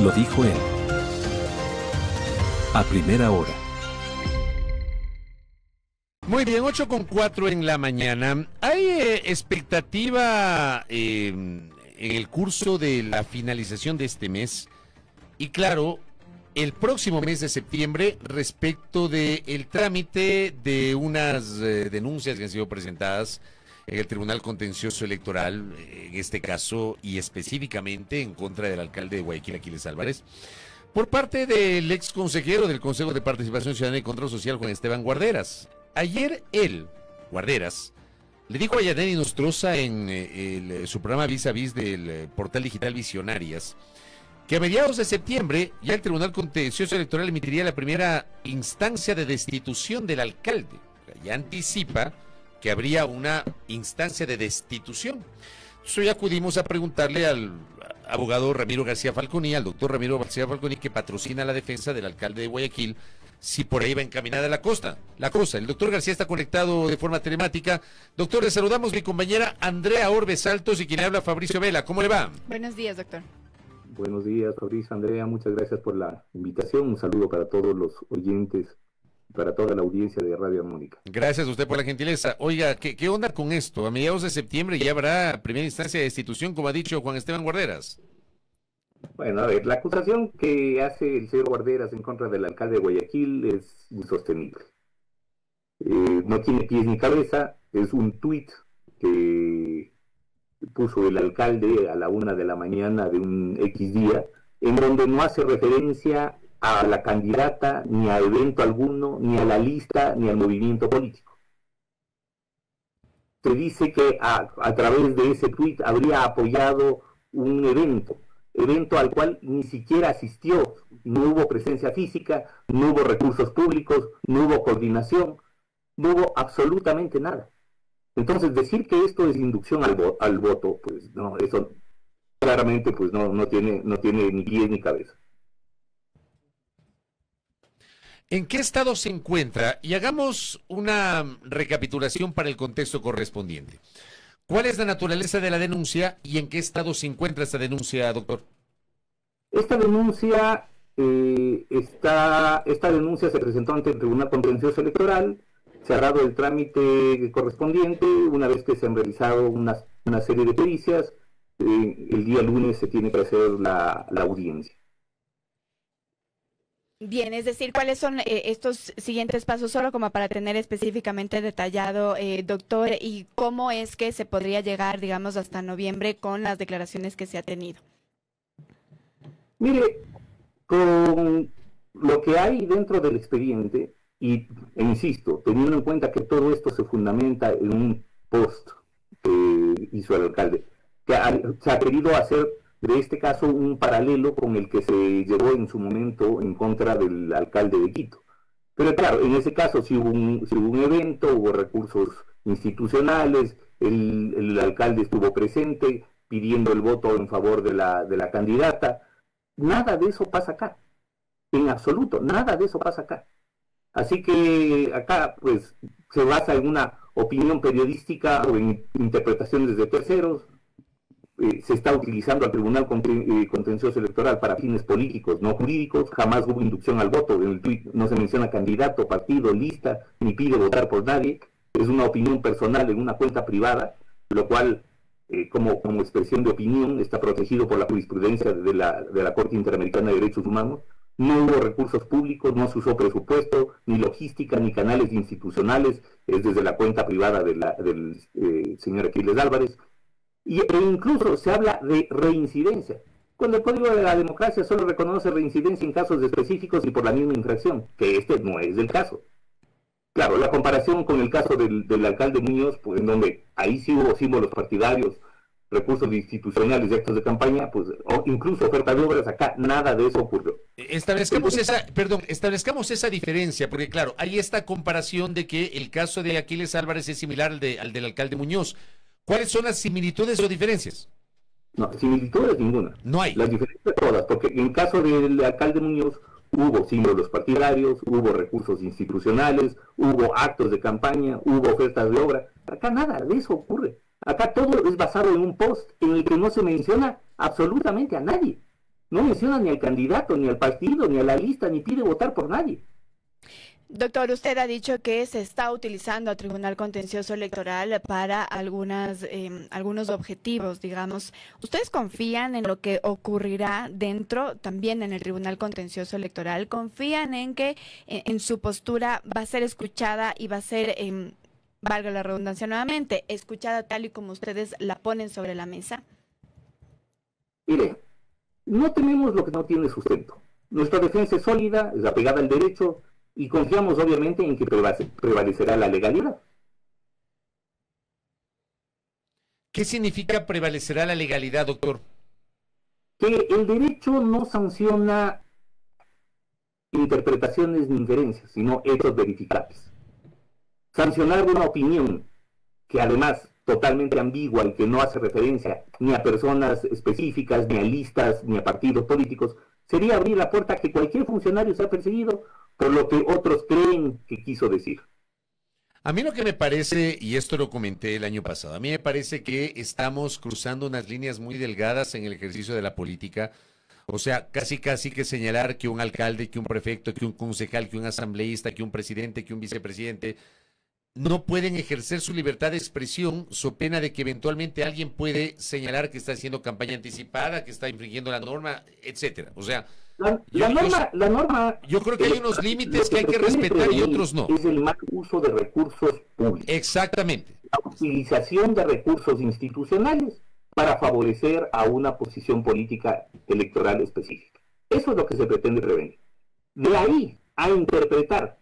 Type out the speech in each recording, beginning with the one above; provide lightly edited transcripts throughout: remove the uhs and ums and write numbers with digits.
Lo dijo él. A primera hora. Muy bien, 8:04 en la mañana. ¿Hay expectativa en el curso de la finalización de este mes? Y claro, el próximo mes de septiembre respecto del trámite de unas denuncias que han sido presentadas en el Tribunal Contencioso Electoral, en este caso y específicamente en contra del alcalde de Guayaquil, Aquiles Álvarez, por parte del ex consejero del Consejo de Participación Ciudadana y Control Social, Juan Esteban Guarderas. Ayer él, Guarderas, le dijo a Yaneli Nostroza en su programa Vis a Vis del portal digital Visionarias que a mediados de septiembre ya el Tribunal Contencioso Electoral emitiría la primera instancia de destitución del alcalde. Ya anticipa que habría una instancia de destitución. Entonces hoy acudimos a preguntarle al abogado Ramiro García Falconi, al doctor Ramiro García Falconi, que patrocina la defensa del alcalde de Guayaquil, si por ahí va encaminada la cosa. El doctor García está conectado de forma telemática. Doctor, le saludamos, mi compañera Andrea Orbes Altos y quien habla Fabricio Vela. ¿Cómo le va? Buenos días, doctor. Buenos días, Fabricio, Andrea, muchas gracias por la invitación. Un saludo para todos los oyentes, para toda la audiencia de Radio Armónica. Gracias a usted por la gentileza. Oiga, ¿qué onda con esto? A mediados de septiembre ya habrá primera instancia de destitución, como ha dicho Juan Esteban Guarderas. Bueno, a ver, la acusación que hace el señor Guarderas en contra del alcalde de Guayaquil es insostenible. No tiene pies ni cabeza, es un tuit que puso el alcalde a la 1 de la mañana de un X día, en donde no hace referencia a la candidata, ni a evento alguno, ni a la lista, ni al movimiento político. Se dice que a través de ese tuit habría apoyado un evento al cual ni siquiera asistió, no hubo presencia física, no hubo recursos públicos, no hubo coordinación, no hubo absolutamente nada. Entonces decir que esto es inducción al voto, pues no, eso claramente pues no tiene ni pies ni cabeza. ¿En qué estado se encuentra? Y hagamos una recapitulación para el contexto correspondiente. ¿Cuál es la naturaleza de la denuncia y en qué estado se encuentra esta denuncia, doctor? Esta denuncia se presentó ante el Tribunal Contencioso Electoral, se ha dado el trámite correspondiente, una vez que se han realizado una serie de pericias, el día lunes se tiene que hacer la audiencia. Bien, es decir, ¿cuáles son estos siguientes pasos, solo como para tener específicamente detallado, doctor, y cómo es que se podría llegar, digamos, hasta noviembre con las declaraciones que se ha tenido? Mire, con lo que hay dentro del expediente, e insisto, teniendo en cuenta que todo esto se fundamenta en un post que hizo el alcalde, que se ha querido hacer de este caso un paralelo con el que se llevó en su momento en contra del alcalde de Quito. Pero claro, en ese caso sí hubo un evento, hubo recursos institucionales, el alcalde estuvo presente pidiendo el voto en favor de la candidata. Nada de eso pasa acá, en absoluto, nada de eso pasa acá. Así que acá pues se basa en una opinión periodística o en interpretaciones de terceros. Se está utilizando al Tribunal Contencioso Electoral para fines políticos, no jurídicos. Jamás hubo inducción al voto. En el tuit no se menciona candidato, partido, lista, ni pide votar por nadie. Es una opinión personal en una cuenta privada, lo cual, como expresión de opinión, está protegido por la jurisprudencia de la Corte Interamericana de Derechos Humanos. No hubo recursos públicos, no se usó presupuesto, ni logística, ni canales institucionales, es desde la cuenta privada del señor Aquiles Álvarez. E incluso se habla de reincidencia, cuando el Código de la Democracia solo reconoce reincidencia en casos específicos y por la misma infracción, que este no es el caso. Claro, la comparación con el caso del alcalde Muñoz, pues, en donde ahí sí hubo símbolos partidarios, recursos institucionales y actos de campaña, pues, o incluso oferta de obras, acá nada de eso ocurrió. Establezcamos esa diferencia, porque claro, hay esta comparación de que el caso de Aquiles Álvarez es similar al del alcalde Muñoz. ¿Cuáles son las similitudes o diferencias? No, similitudes ninguna. No hay. Las diferencias todas, porque en el caso del alcalde Muñoz hubo símbolos partidarios, hubo recursos institucionales, hubo actos de campaña, hubo ofertas de obra. Acá nada de eso ocurre. Acá todo es basado en un post en el que no se menciona absolutamente a nadie. No menciona ni al candidato, ni al partido, ni a la lista, ni pide votar por nadie. Doctor, usted ha dicho que se está utilizando al Tribunal Contencioso Electoral para algunos objetivos, digamos. ¿Ustedes confían en lo que ocurrirá dentro, también en el Tribunal Contencioso Electoral? ¿Confían en que en su postura va a ser escuchada y va a ser, valga la redundancia nuevamente, escuchada tal y como ustedes la ponen sobre la mesa? Mire, no tememos lo que no tiene sustento. Nuestra defensa es sólida, es apegada al derecho, y confiamos obviamente en que prevalecerá la legalidad. ¿Qué significa prevalecerá la legalidad, doctor? Que el derecho no sanciona interpretaciones ni inferencias, sino hechos verificables. Sancionar una opinión que además totalmente ambigua y que no hace referencia ni a personas específicas, ni a listas, ni a partidos políticos, sería abrir la puerta a que cualquier funcionario sea perseguido por lo que otros creen que quiso decir. A mí lo que me parece, y esto lo comenté el año pasado, a mí me parece que estamos cruzando unas líneas muy delgadas en el ejercicio de la política. O sea, casi que señalar que un alcalde, que un prefecto, que un concejal, que un asambleísta, que un presidente, que un vicepresidente no pueden ejercer su libertad de expresión, so pena de que eventualmente alguien puede señalar que está haciendo campaña anticipada, que está infringiendo la norma, etcétera. O sea, la norma yo creo que hay unos límites que hay que respetar y otros no. Es el mal uso de recursos públicos. Exactamente. La utilización de recursos institucionales para favorecer a una posición política electoral específica. Eso es lo que se pretende prevenir. De ahí a interpretar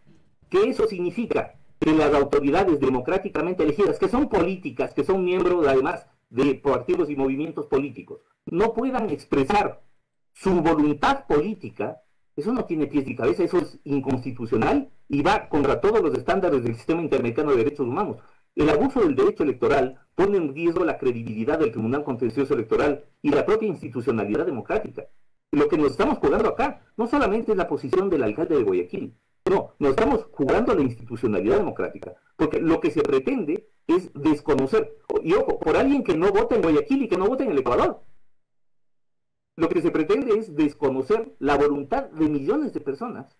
que eso significa que las autoridades democráticamente elegidas, que son políticas, que son miembros además de partidos y movimientos políticos, no puedan expresar su voluntad política, eso no tiene pies ni cabeza, eso es inconstitucional y va contra todos los estándares del sistema interamericano de derechos humanos. El abuso del derecho electoral pone en riesgo la credibilidad del Tribunal Contencioso Electoral y la propia institucionalidad democrática. Lo que nos estamos jugando acá no solamente es la posición del alcalde de Guayaquil, no, nos estamos jugando la institucionalidad democrática, porque lo que se pretende es desconocer, y ojo, por alguien que no vota en Guayaquil y que no vota en el Ecuador. Lo que se pretende es desconocer la voluntad de millones de personas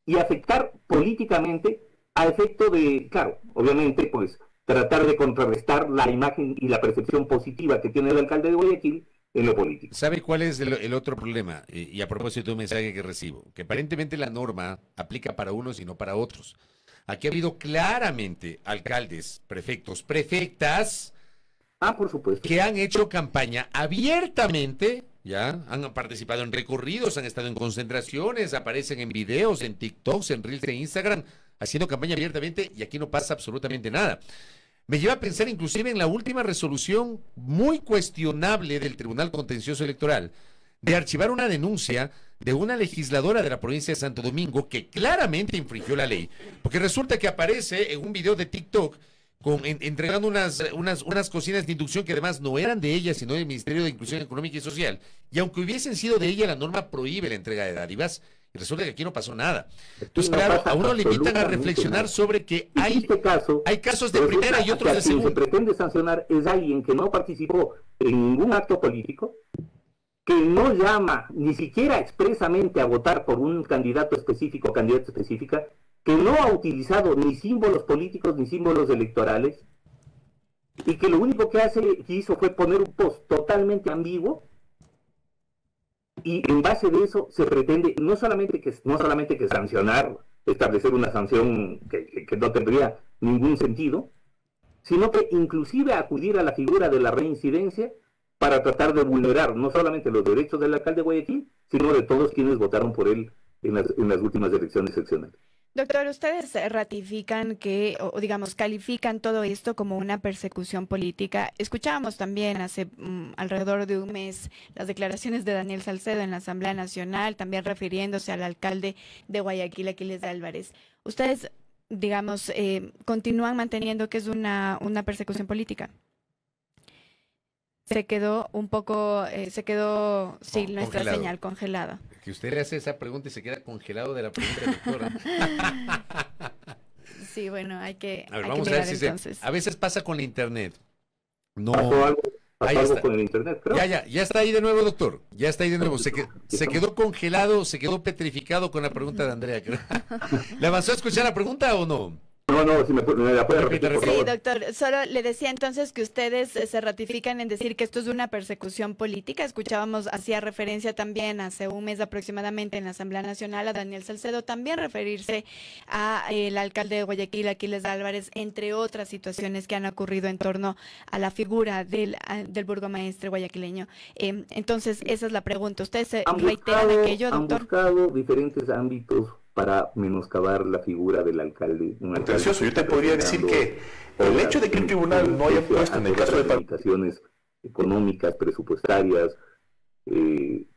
y afectar políticamente a efecto de, claro, obviamente, pues, tratar de contrarrestar la imagen y la percepción positiva que tiene el alcalde de Guayaquil en lo político. ¿Sabe cuál es el otro problema? Y a propósito de un mensaje que recibo, que aparentemente la norma aplica para unos y no para otros. Aquí ha habido claramente alcaldes, prefectos, prefectas, por supuesto, que han hecho campaña abiertamente, ya, han participado en recorridos, han estado en concentraciones, aparecen en videos, en TikToks, en Reels de Instagram, haciendo campaña abiertamente y aquí no pasa absolutamente nada. Me lleva a pensar inclusive en la última resolución muy cuestionable del Tribunal Contencioso Electoral de archivar una denuncia de una legisladora de la provincia de Santo Domingo que claramente infringió la ley, porque resulta que aparece en un video de TikTok entregando unas cocinas de inducción que además no eran de ella, sino del Ministerio de Inclusión Económica y Social, y aunque hubiesen sido de ella, la norma prohíbe la entrega de dádivas, y resulta que aquí no pasó nada. Entonces, claro, a uno le invitan a reflexionar sobre que hay casos de primera y otros de segunda. Lo que se pretende sancionar es alguien que no participó en ningún acto político, que no llama ni siquiera expresamente a votar por un candidato específico o candidata específica, que no ha utilizado ni símbolos políticos ni símbolos electorales, y que lo único que hizo fue poner un post totalmente ambiguo, y en base de eso se pretende no solamente que sancionar, establecer una sanción que no tendría ningún sentido, sino que inclusive acudir a la figura de la reincidencia para tratar de vulnerar no solamente los derechos del alcalde de Guayaquil, sino de todos quienes votaron por él en las últimas elecciones seccionales. Doctor, ¿ustedes ratifican que, o digamos, califican todo esto como una persecución política? Escuchábamos también hace alrededor de un mes las declaraciones de Daniel Salcedo en la Asamblea Nacional, también refiriéndose al alcalde de Guayaquil, Aquiles Álvarez. ¿Ustedes, digamos, continúan manteniendo que es una persecución política? Se quedó un poco, sí, nuestra congelado. señal congelada. Que usted le hace esa pregunta y se queda congelado de la pregunta del doctor. Sí, bueno, hay que vamos a ver si entonces. a veces pasa con la internet. No, Ahí Pasó algo está. con el internet, creo. Ya está ahí de nuevo, doctor. Ya está ahí de nuevo. Se quedó congelado, se quedó petrificado con la pregunta de Andrea, creo. ¿Le avanzó a escuchar la pregunta o no? No, si me la puede Repita, repetir, por Sí, favor. doctor, solo le decía entonces que ustedes se ratifican en decir que esto es una persecución política. Escuchábamos, hacía referencia también hace un mes aproximadamente en la Asamblea Nacional a Daniel Salcedo, también referirse a el alcalde de Guayaquil, Aquiles Álvarez, entre otras situaciones que han ocurrido en torno a la figura del burgomaestre guayaquileño. Entonces, esa es la pregunta. ¿Ustedes se reiteran aquello, Han doctor? buscado diferentes ámbitos para menoscabar la figura del alcalde. Un alcalde Precioso, yo te está podría decir que el hecho de que el tribunal no haya puesto en el caso de limitaciones económicas, presupuestarias, sin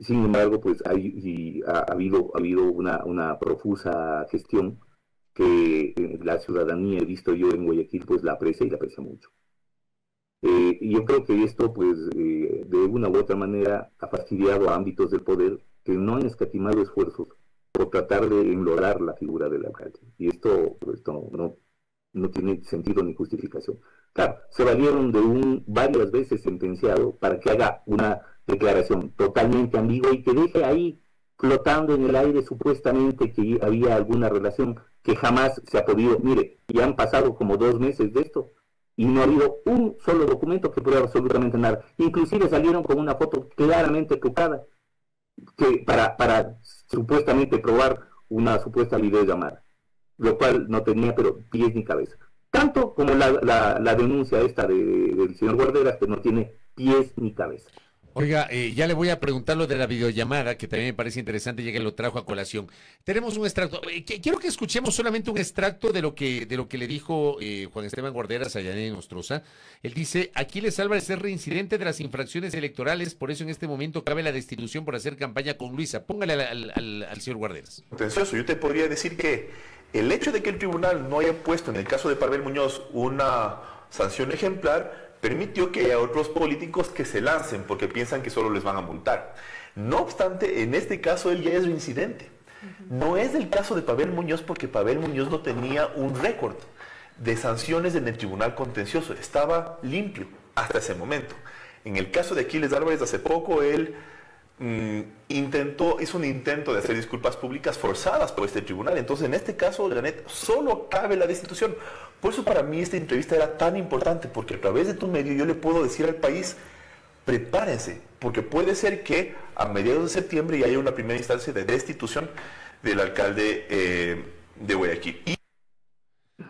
embargo, pues ha habido una profusa gestión que la ciudadanía, he visto yo en Guayaquil, pues la aprecia y la aprecia mucho. Y yo creo que esto, pues, de una u otra manera ha fastidiado a ámbitos del poder que no han escatimado esfuerzos por tratar de enlorar la figura del alcalde. Y esto no tiene sentido ni justificación. Claro, se valieron de un varias veces sentenciado para que haga una declaración totalmente ambigua y que deje ahí flotando en el aire supuestamente que había alguna relación que jamás se ha podido. Mire, ya han pasado como 2 meses de esto y no ha habido un solo documento que pruebe absolutamente nada. Inclusive salieron con una foto claramente trucada que para supuestamente probar una supuesta videollamada, lo cual no tenía pero pies ni cabeza. Tanto como la denuncia esta del señor Guarderas, que no tiene pies ni cabeza. Oiga, ya le voy a preguntar lo de la videollamada, que también me parece interesante, ya que lo trajo a colación. Tenemos un extracto. Quiero que escuchemos solamente un extracto de lo que le dijo Juan Esteban Guarderas a Yanine Nostroza. Él dice: Aquiles Álvarez es reincidente de las infracciones electorales, por eso en este momento cabe la destitución por hacer campaña con Luisa. Póngale al señor Guarderas. Contencioso, yo te podría decir que el hecho de que el tribunal no haya puesto en el caso de Pavel Muñoz una sanción ejemplar permitió que haya otros políticos que se lancen porque piensan que solo les van a multar. No obstante, en este caso él ya es reincidente. No es el caso de Pavel Muñoz porque Pavel Muñoz no tenía un récord de sanciones en el tribunal contencioso. Estaba limpio hasta ese momento. En el caso de Aquiles Álvarez, hace poco él hizo un intento de hacer disculpas públicas forzadas por este tribunal. Entonces, en este caso, Janet, solo cabe la destitución. Por eso para mí esta entrevista era tan importante, porque a través de tu medio yo le puedo decir al país: prepárense, porque puede ser que a mediados de septiembre ya haya una primera instancia de destitución del alcalde de Guayaquil.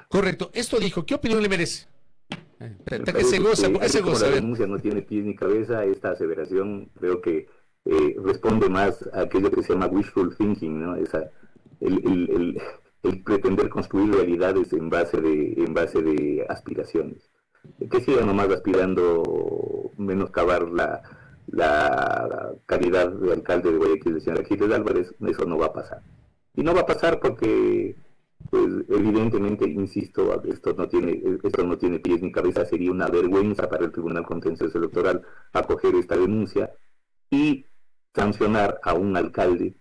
Correcto, esto dijo. ¿Qué opinión le merece? ¿Por qué se Como goza? la denuncia no tiene pies ni cabeza, esta aseveración creo que responde más a aquello que se llama wishful thinking, ¿no? El pretender construir realidades en base de aspiraciones. Que sigan nomás aspirando menoscabar la calidad de alcalde de Guayaquil, el señor Aquiles Álvarez, eso no va a pasar. Y no va a pasar porque, pues, evidentemente, insisto, esto no tiene pies ni cabeza. Sería una vergüenza para el Tribunal Contencioso Electoral acoger esta denuncia y sancionar a un alcalde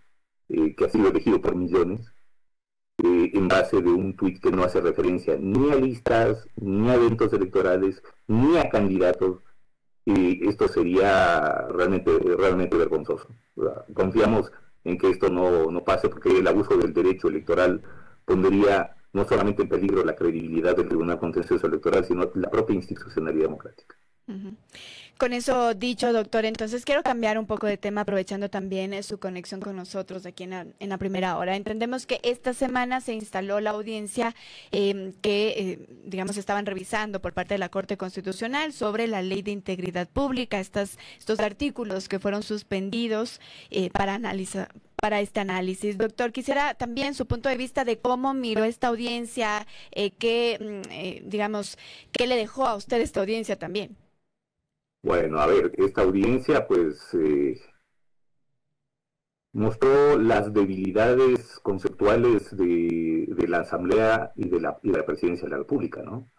que ha sido elegido por millones en base de un tuit que no hace referencia ni a listas, ni a eventos electorales, ni a candidatos. Esto sería realmente vergonzoso. Confiamos en que esto no pase, porque el abuso del derecho electoral pondría no solamente en peligro la credibilidad del Tribunal Contencioso Electoral, sino la propia institucionalidad democrática. Con eso dicho, doctor, entonces quiero cambiar un poco de tema, aprovechando también su conexión con nosotros aquí en la primera hora. Entendemos que esta semana se instaló la audiencia digamos, estaban revisando por parte de la Corte Constitucional sobre la Ley de Integridad Pública, estos artículos que fueron suspendidos para este análisis. Doctor, quisiera también su punto de vista de cómo miró esta audiencia, digamos, qué le dejó a usted esta audiencia también. Bueno, a ver, esta audiencia pues mostró las debilidades conceptuales de la Asamblea y de la Presidencia de la República, ¿no?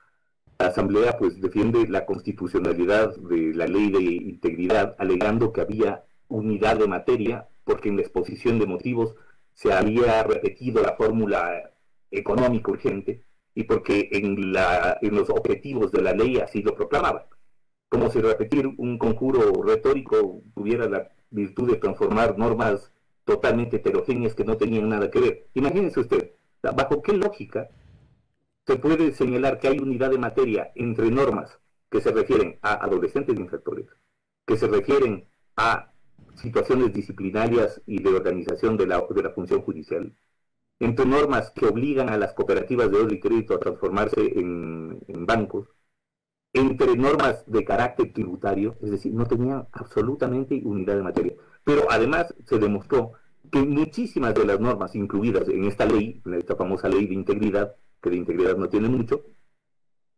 La Asamblea pues defiende la constitucionalidad de la Ley de Integridad, alegando que había unidad de materia, porque en la exposición de motivos se había repetido la fórmula económica urgente y porque en los objetivos de la ley así lo proclamaban. como si repetir un conjuro retórico tuviera la virtud de transformar normas totalmente heterogéneas que no tenían nada que ver. Imagínense usted, ¿bajo qué lógica se puede señalar que hay unidad de materia entre normas que se refieren a adolescentes infractores, que se refieren a situaciones disciplinarias y de organización de la función judicial, entre normas que obligan a las cooperativas de ahorro y crédito a transformarse en bancos, entre normas de carácter tributario? Es decir, no tenían absolutamente unidad de materia. Pero además se demostró que muchísimas de las normas incluidas en esta ley, en esta famosa ley de integridad, que de integridad no tiene mucho,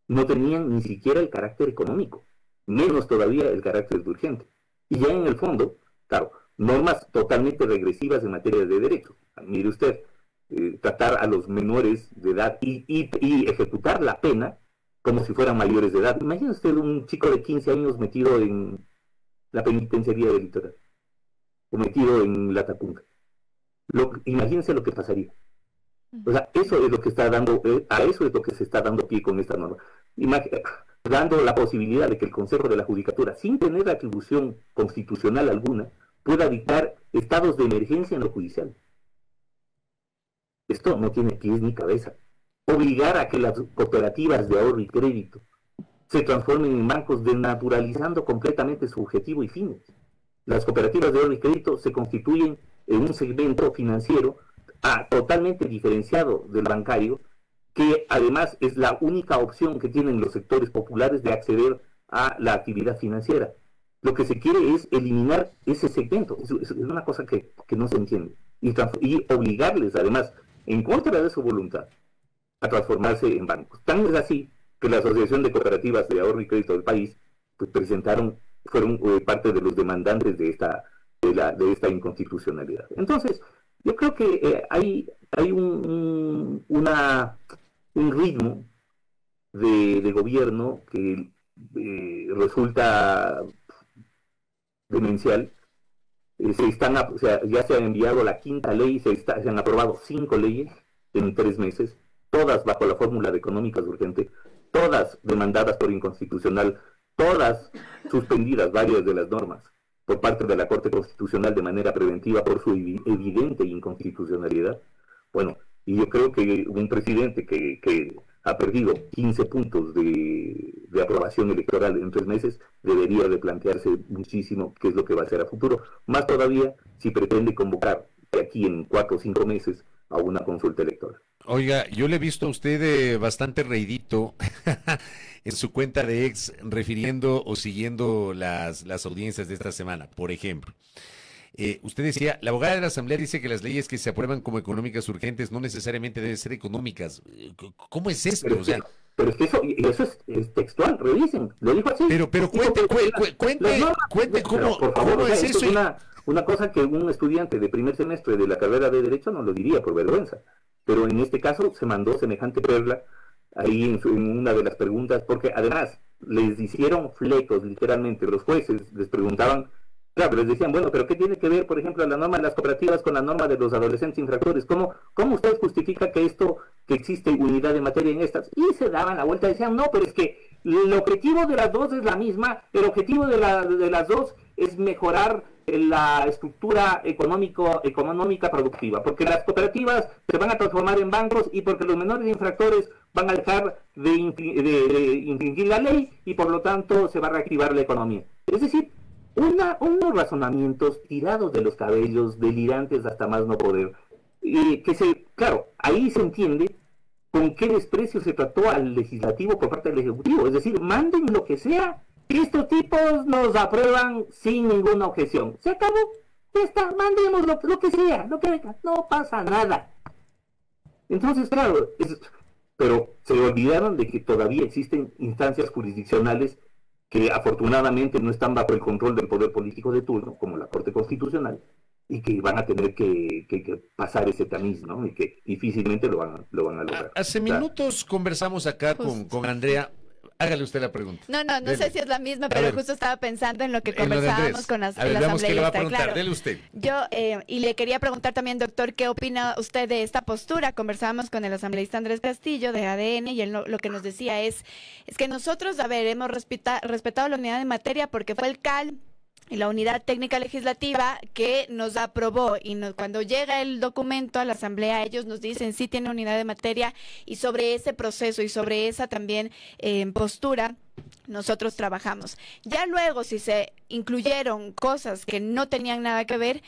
no tenían ni siquiera el carácter económico, menos todavía el carácter de urgente. Y ya en el fondo, claro, normas totalmente regresivas en materia de derecho. Mire usted, tratar a los menores de edad y ejecutar la pena como si fueran mayores de edad. Imagínese usted un chico de 15 años metido en la penitenciaría del litoral, o metido en la Tacunga. Imagínense lo que pasaría. O sea, eso es lo que está dando, a eso es lo que se está dando pie con esta norma. Dando la posibilidad de que el Consejo de la Judicatura, sin tener atribución constitucional alguna, pueda dictar estados de emergencia en lo judicial. Esto no tiene pies ni cabeza. Obligar a que las cooperativas de ahorro y crédito se transformen en bancos, desnaturalizando completamente su objetivo y fines. Las cooperativas de ahorro y crédito se constituyen en un segmento financiero totalmente diferenciado del bancario, que además es la única opción que tienen los sectores populares de acceder a la actividad financiera. Lo que se quiere es eliminar ese segmento. Es una cosa que no se entiende. Y obligarles, además, en contra de su voluntad, a transformarse en bancos. Tan es así que la Asociación de Cooperativas de Ahorro y Crédito del país pues fueron parte de los demandantes de esta inconstitucionalidad. Entonces, yo creo que hay un ritmo de gobierno que resulta demencial. Ya se ha enviado la quinta ley, se han aprobado 5 leyes en 3 meses, todas bajo la fórmula de económicas urgente, todas demandadas por inconstitucional, todas suspendidas, varias de las normas, por parte de la Corte Constitucional de manera preventiva por su evidente inconstitucionalidad. Bueno, y yo creo que un presidente que ha perdido 15 puntos de aprobación electoral en 3 meses debería de plantearse muchísimo qué es lo que va a hacer a futuro, más todavía si pretende convocar de aquí en 4 o 5 meses a una consulta electoral. Oiga, yo le he visto a usted bastante reidito en su cuenta de ex, refiriendo o siguiendo las audiencias de esta semana. Por ejemplo, usted decía, la abogada de la Asamblea dice que las leyes que se aprueban como económicas urgentes no necesariamente deben ser económicas. ¿Cómo es esto? Pero es que eso es textual, revisen, lo dijo así. Pero cuente cómo es eso. Es una cosa que un estudiante de primer semestre de la carrera de Derecho no lo diría por vergüenza. Pero en este caso se mandó semejante perla ahí en una de las preguntas, porque además les hicieron flecos, literalmente. Los jueces les preguntaban, claro, les decían, bueno, pero ¿qué tiene que ver, por ejemplo, la norma de las cooperativas con la norma de los adolescentes infractores? ¿Cómo usted justifica que existe unidad de materia en estas? Y se daban la vuelta y decían, no, pero es que el objetivo de las dos es la misma, el objetivo de las dos es mejorar la estructura económica productiva, porque las cooperativas se van a transformar en bancos y porque los menores infractores van a dejar de infringir la ley y por lo tanto se va a reactivar la economía. Es decir, unos razonamientos tirados de los cabellos, delirantes hasta más no poder, claro, ahí se entiende con qué desprecio se trató al legislativo por parte del ejecutivo. Es decir, manden lo que sea, estos tipos nos aprueban sin ninguna objeción. Se acabó, ya está, mandemos lo que sea, lo que venga, no pasa nada. Entonces, claro, pero se olvidaron de que todavía existen instancias jurisdiccionales que afortunadamente no están bajo el control del poder político de turno, como la Corte Constitucional, y que van a tener que pasar ese tamiz, ¿no? Y que difícilmente lo van a lograr. Hace minutos conversamos acá con Andrea. Hágale usted la pregunta. No Dele. sé si es la misma, A pero ver. justo estaba pensando en lo que En lo de conversábamos Andrés. con A ver, el veamos qué le va a asambleísta. preguntar. Claro. Dele usted. Yo, y le quería preguntar también, doctor, ¿qué opina usted de esta postura? Conversábamos con el asambleísta Andrés Castillo de ADN y él lo que nos decía es que nosotros, a ver, hemos respetado la unidad de materia porque fue el CAL y la unidad técnica legislativa que nos aprobó y cuando llega el documento a la asamblea ellos nos dicen sí tiene unidad de materia y sobre ese proceso y sobre esa también postura nosotros trabajamos. Ya luego si se incluyeron cosas que no tenían nada que ver,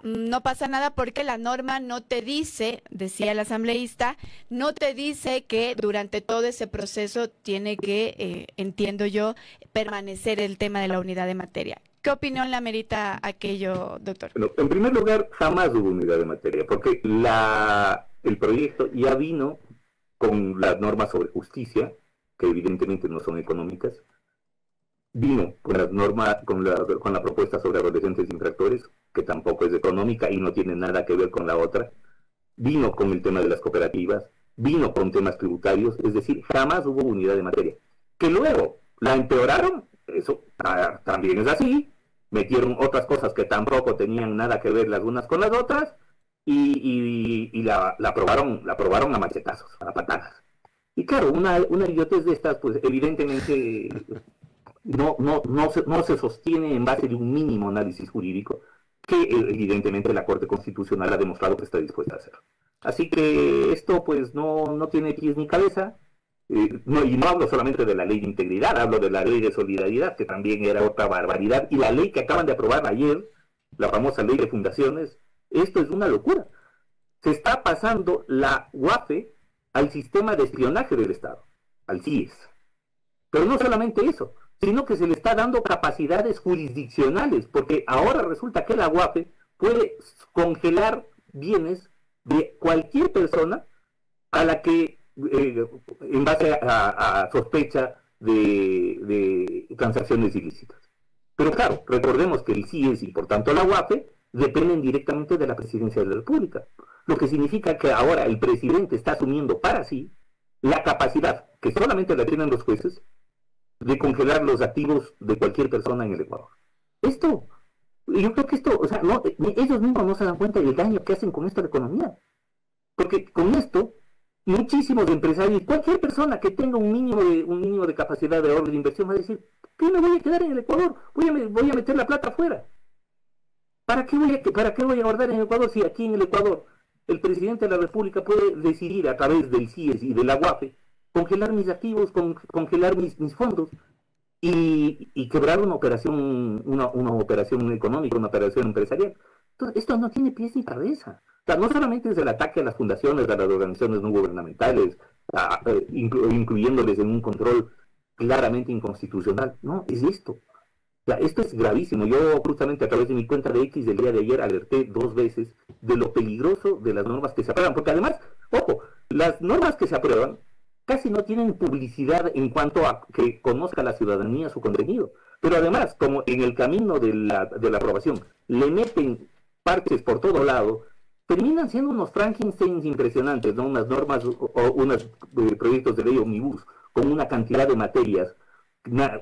no pasa nada porque la norma no te dice, decía el asambleísta, no te dice que durante todo ese proceso tiene que, entiendo yo, permanecer el tema de la unidad de materia. ¿Qué opinión le amerita aquello, doctor? Bueno, en primer lugar, jamás hubo unidad de materia, porque el proyecto ya vino con las normas sobre justicia, que evidentemente no son económicas, vino con las normas, con la propuesta sobre adolescentes infractores, que tampoco es económica y no tiene nada que ver con la otra, vino con el tema de las cooperativas, vino con temas tributarios, es decir, jamás hubo unidad de materia. Que luego la empeoraron, eso también es así, metieron otras cosas que tampoco tenían nada que ver las unas con las otras y la aprobaron a machetazos, a patadas. Y claro, una idiotez de estas, pues evidentemente no se sostiene en base de un mínimo análisis jurídico que evidentemente la Corte Constitucional ha demostrado que está dispuesta a hacer. Así que esto pues no tiene pies ni cabeza. Y no hablo solamente de la ley de integridad, hablo de la ley de solidaridad, que también era otra barbaridad, y la ley que acaban de aprobar ayer, la famosa ley de fundaciones. Esto es una locura. Se está pasando la UAFE al sistema de espionaje del Estado, al CIES. Pero no solamente eso, sino que se le está dando capacidades jurisdiccionales, porque ahora resulta que la UAFE puede congelar bienes de cualquier persona a la que en base a sospecha de transacciones ilícitas. Pero claro, recordemos que el CIES y por tanto la UAFE dependen directamente de la Presidencia de la República, lo que significa que ahora el presidente está asumiendo para sí la capacidad, que solamente la tienen los jueces, de congelar los activos de cualquier persona en el Ecuador. Yo creo que esto, o sea, ellos mismos no se dan cuenta del daño que hacen con esto a la economía, porque con esto muchísimos empresarios, cualquier persona que tenga un mínimo de capacidad de ahorro de inversión va a decir, ¿qué me voy a quedar en el Ecuador? Voy a meter la plata afuera. ¿Para qué voy a guardar en el Ecuador si aquí en el Ecuador el presidente de la República puede decidir a través del CIES y de la UAFE congelar mis activos, congelar mis fondos y quebrar una operación económica, una operación empresarial? Entonces, esto no tiene pies ni cabeza. O sea, no solamente es el ataque a las fundaciones, a las organizaciones no gubernamentales, incluyéndoles en un control claramente inconstitucional. No, es esto. O sea, esto es gravísimo. Yo justamente a través de mi cuenta de X del día de ayer alerté 2 veces de lo peligroso de las normas que se aprueban. Porque además, ojo, las normas que se aprueban casi no tienen publicidad en cuanto a que conozca la ciudadanía su contenido. Pero además, como en el camino de la aprobación le meten parches por todo lado, terminan siendo unos Frankensteins impresionantes, ¿no? Unas normas o unos proyectos de ley omnibus con una cantidad de materias,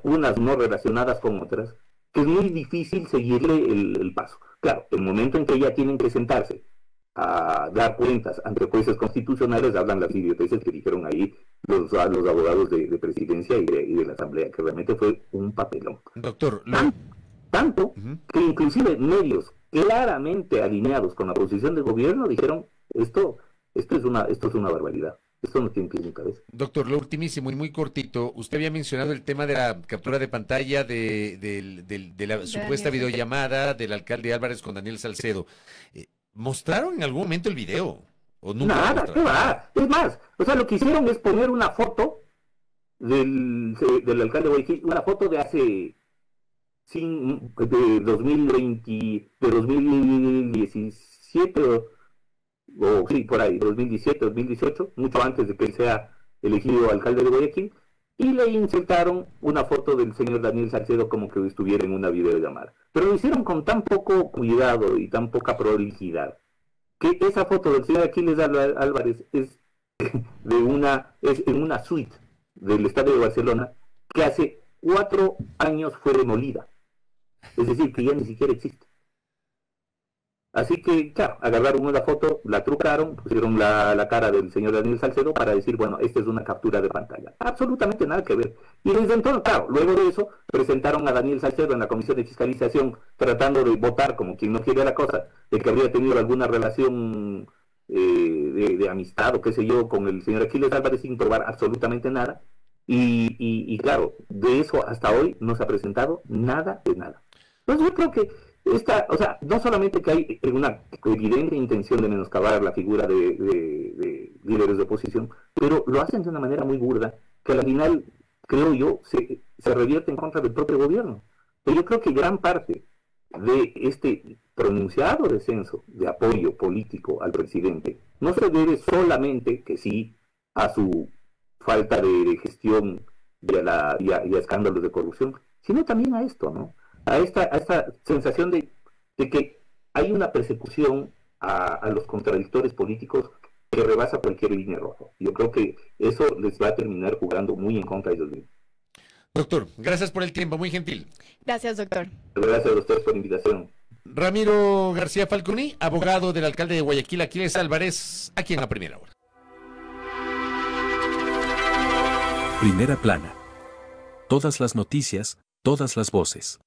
unas no relacionadas con otras, que es muy difícil seguirle el paso. Claro, el momento en que ya tienen que sentarse a dar cuentas ante jueces constitucionales, hablan las idioteces que dijeron ahí los abogados de presidencia y de la asamblea, que realmente fue un papelón. Doctor, tanto que inclusive medios claramente alineados con la posición del gobierno dijeron esto es una barbaridad. Esto no tiene pies ni cabeza. Doctor, lo ultimísimo y muy cortito. Usted había mencionado el tema de la captura de pantalla de la supuesta videollamada del alcalde Álvarez con Daniel Salcedo. ¿Mostraron en algún momento el video? ¿O nunca? Nada, ¿qué va? Es más, o sea, lo que hicieron es poner una foto del alcalde Guayaquil, una foto de hace de 2017 o sí, por ahí, 2017, 2018, mucho antes de que él sea elegido alcalde de Guayaquil, y le insertaron una foto del señor Daniel Salcedo como que estuviera en una videollamada. Pero lo hicieron con tan poco cuidado y tan poca prolijidad, que esa foto del señor Aquiles Álvarez es en una suite del estadio de Barcelona, que hace 4 años fue demolida. Es decir, que ya ni siquiera existe. Así que, claro, agarraron una foto, la trucaron, pusieron la cara del señor Daniel Salcedo para decir, bueno, esta es una captura de pantalla. Absolutamente nada que ver. Y desde entonces, claro, luego de eso, presentaron a Daniel Salcedo en la Comisión de Fiscalización tratando de votar como quien no quiere la cosa, de que habría tenido alguna relación de amistad o qué sé yo con el señor Aquiles Álvarez sin probar absolutamente nada. Y claro, de eso hasta hoy no se ha presentado nada de nada. Entonces yo creo que o sea, no solamente que hay una evidente intención de menoscabar la figura de líderes de oposición, pero lo hacen de una manera muy burda, que al final, creo yo, se revierte en contra del propio gobierno. Pero yo creo que gran parte de este pronunciado descenso de apoyo político al presidente no se debe solamente, que sí, a su falta de gestión y a escándalos de corrupción, sino también a esto, ¿no? A esta sensación de que hay una persecución a los contradictores políticos que rebasa cualquier línea roja. Yo creo que eso les va a terminar jugando muy en contra de ellos mismos. Doctor, gracias por el tiempo, muy gentil. Gracias, doctor. Gracias a ustedes por la invitación. Ramiro García Falconi, abogado del alcalde de Guayaquil, Aquiles Álvarez, aquí en La Primera Hora. Primera Plana. Todas las noticias, todas las voces.